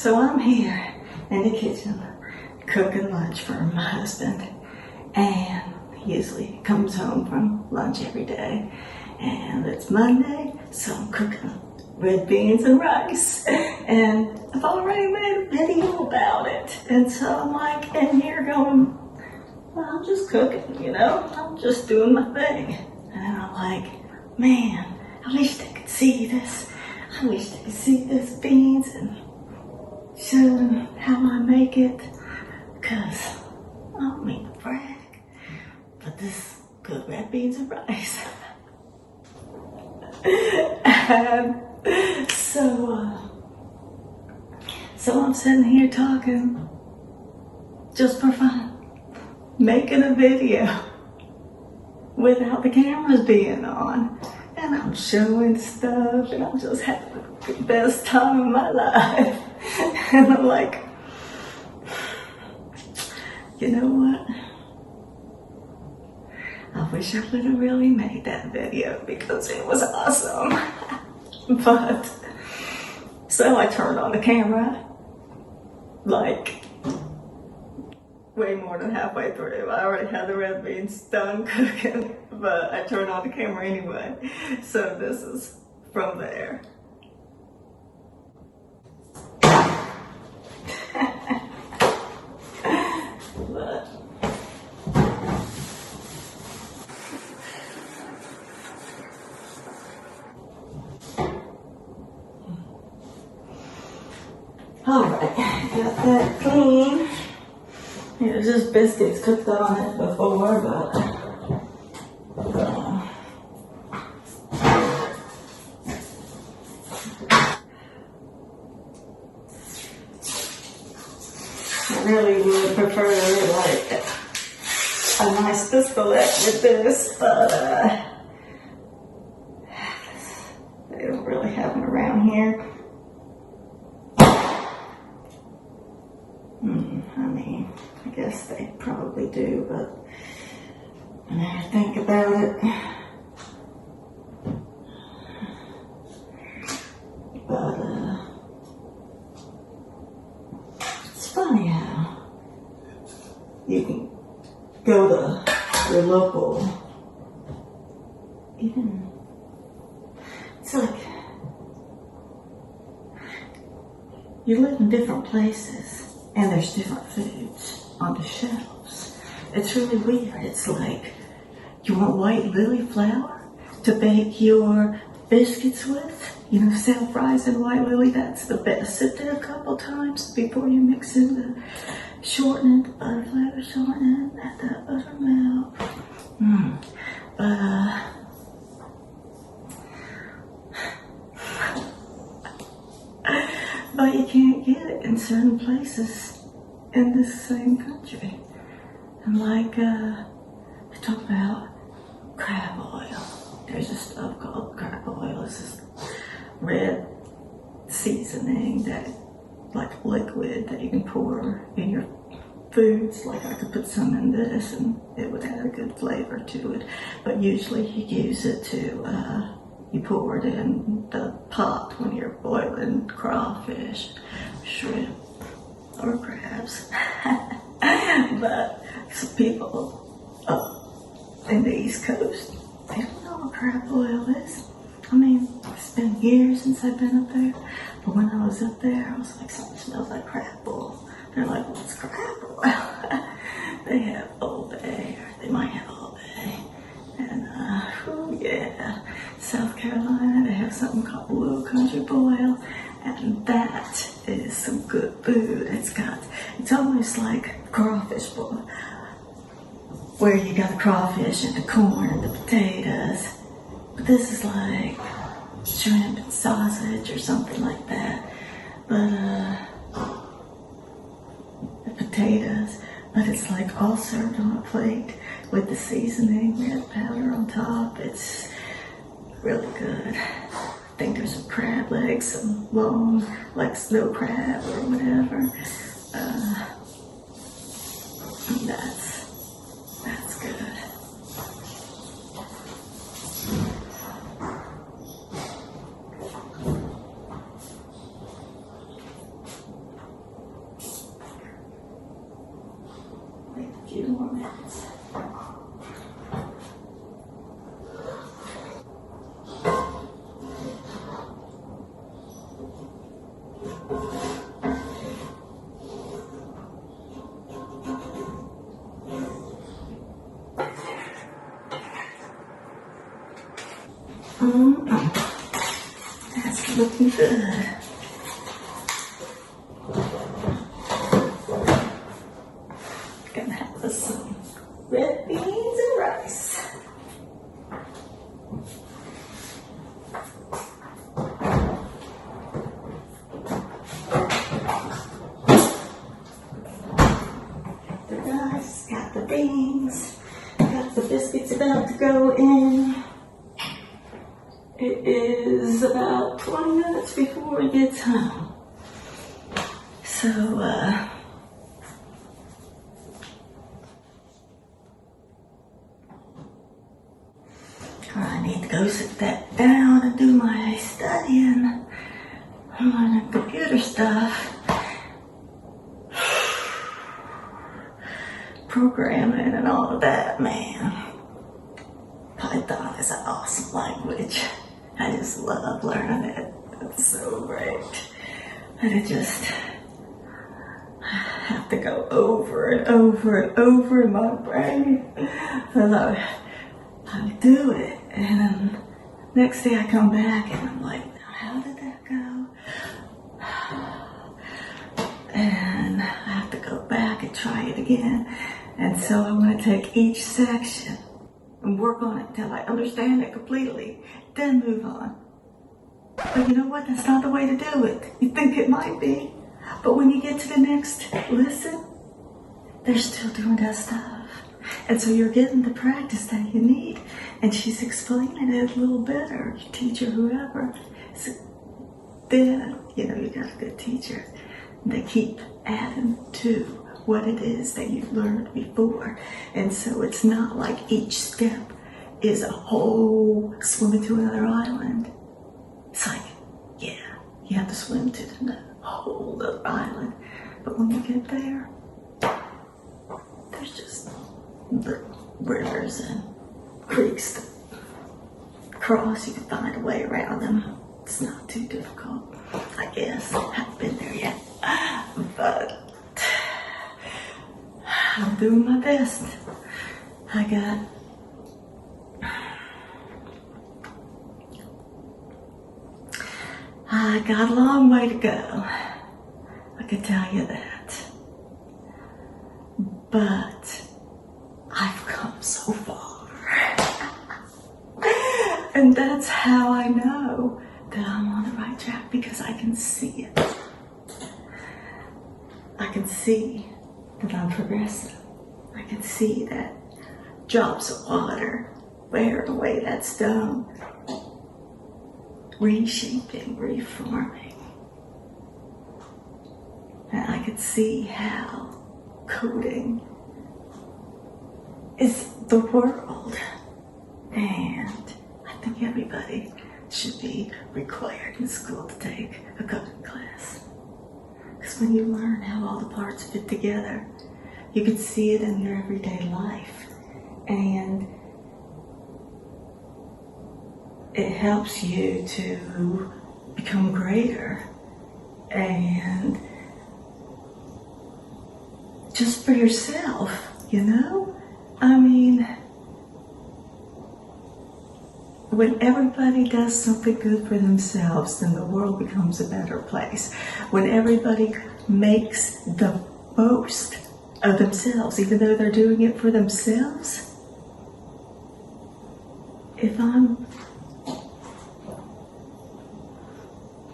So I'm here in the kitchen cooking lunch for my husband, and he usually comes home from lunch every day, and it's Monday, so I'm cooking red beans and rice, and I've already made a video about it, and so I'm like in here going, well, I'm just cooking, you know, I'm just doing my thing, and I'm like, man, I wish they could see this. I wish they could see this beans and show them how I make it, because I don't mean to brag, but this good red beans and rice. And so I'm sitting here talking just for fun, making a video without the cameras being on, and I'm showing stuff, and I'm just having the best time of my life. And I'm like, you know what? I wish I would have really made that video because it was awesome. But, so I turned on the camera, like, way more than halfway through. I already had the red beans done cooking, but I turned on the camera anyway. So this is from there. But alright, got that clean. There's just biscuits cooked on it before, but I really would prefer like a nice pistolette with this, but they don't really have them around here. I mean, I guess they probably do, but I never think about it. But it's funny how you can go to your local, even, it's like you live in different places and there's different foods on the shelves. It's really weird. It's like, you want white lily flour to bake your biscuits with? You know, self-rising white lily, that's the best. Sit there a couple times before you mix in the shortening, the butter flavor shortening, add that buttermilk. But you can't get it in certain places in this same country. And like, I talk about crab oil. There's this stuff called crab oil. It's this red seasoning that, like liquid, that you can pour in your foods. Like I could put some in this and it would add a good flavor to it. But usually you use it to, you pour it in the pot when you're boiling crawfish, shrimp, or crabs. But some people up in the East Coast, they don't know what crab oil is. I mean, it's been years since I've been up there, but when I was up there, I was like, something smells like crab oil. They're like, what's crab oil? They have Old Bay, or they might have Old Bay. And, oh yeah, South Carolina, they have something called Low Country Boil, and that is some good food. It's almost like crawfish boil, where you got the crawfish and the corn and the potatoes, but this is like shrimp and sausage or something like that, but the potatoes, but it's like all served on a plate with the seasoning, red powder on top. It's really good. I think there's some crab legs, some long, like snow crab or whatever. That's good. minutes. That's looking good. Gonna have some red beans and rice. The rice, got the beans, got the biscuits about to go in. It is about 20 minutes before he gets home. So, I need to go sit back down and do my studying on the computer stuff. Programming and all of that, man. Python is an awesome language. I just love learning it. It's so great. And it just, I have to go over and over and over in my brain. And I do it. And then next day I come back and I'm like, how did that go? And I have to go back and try it again. And so I'm going to take each section and work on it until I understand it completely, then move on. But you know what? That's not the way to do it. You think it might be, but when you get to the next lesson, they're still doing that stuff. And so you're getting the practice that you need. And she's explaining it a little better, your teacher, whoever. So then, you got a good teacher. They keep adding to what it is that you've learned before. And so it's not like each step is a whole swimming to another island. It's like, yeah, you have to swim to the whole other island. But when you get there, there's just rivers and creeks to cross. You can find a way around them. It's not too difficult, I guess. I haven't been there yet, but I'm doing my best. I got a long way to go. I can tell you that. But I've come so far. And that's how I know that I'm on the right track, because I can see it. I can see that I'm progressing. I can see that drops of water wearing away that stone, reshaping, reforming. And I can see how coding is the world. And I think everybody should be required in school to take a coding class. Because when you learn how all the parts fit together, you can see it in your everyday life. And it helps you to become greater. And just for yourself, I mean, when everybody does something good for themselves, then the world becomes a better place. When everybody makes the most of themselves, even though they're doing it for themselves, if I'm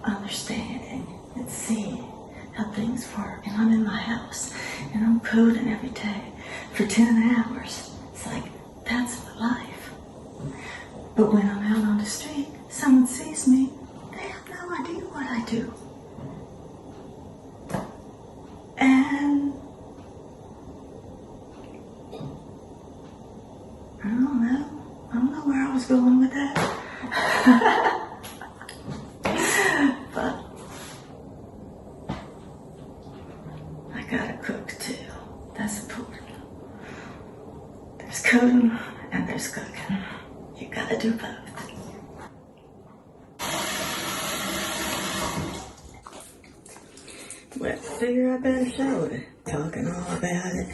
understanding and seeing how things work, and I'm in my house and I'm coding every day for 10 hours, it's like, that's my life. But when I'm out on the street, someone sees me, they have no idea what I do. And I don't know where I was going with that. But I gotta cook too. That's important. coding and there's cooking. You gotta do both. Well, figure I better show it. Talking all about it.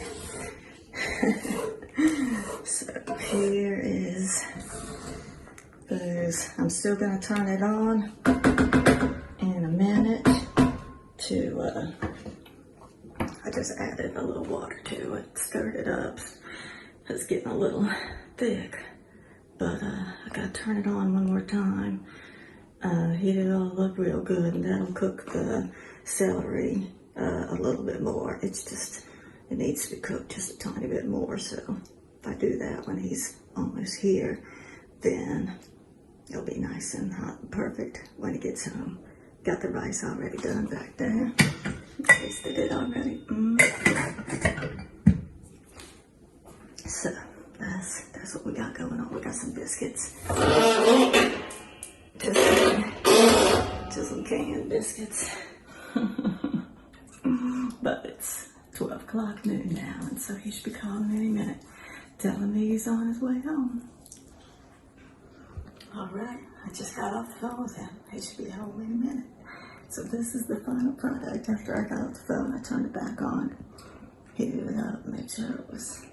So here is booze. I'm still gonna turn it on in a minute to, I just added a little water to it, stirred it up. It's getting a little thick, but I gotta turn it on one more time. Heat it all up real good, and that'll cook the celery a little bit more. It's just, it needs to be cooked just a tiny bit more, so if I do that when he's almost here, then it'll be nice and hot and perfect when he gets home. Got the rice already done back there. Tasted it already. So that's what we got going on. We got some biscuits. Just some canned biscuits. But it's 12 o'clock noon now, and so he should be calling any minute, telling me he's on his way home. All right, I just got off the phone with him. He should be home in a minute. So this is the final product. After I got off the phone, I turned it back on, heated it up, made sure it was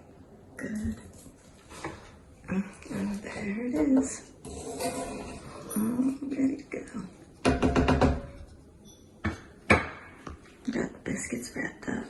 good. And there it is. All ready to go. Got the biscuits wrapped up.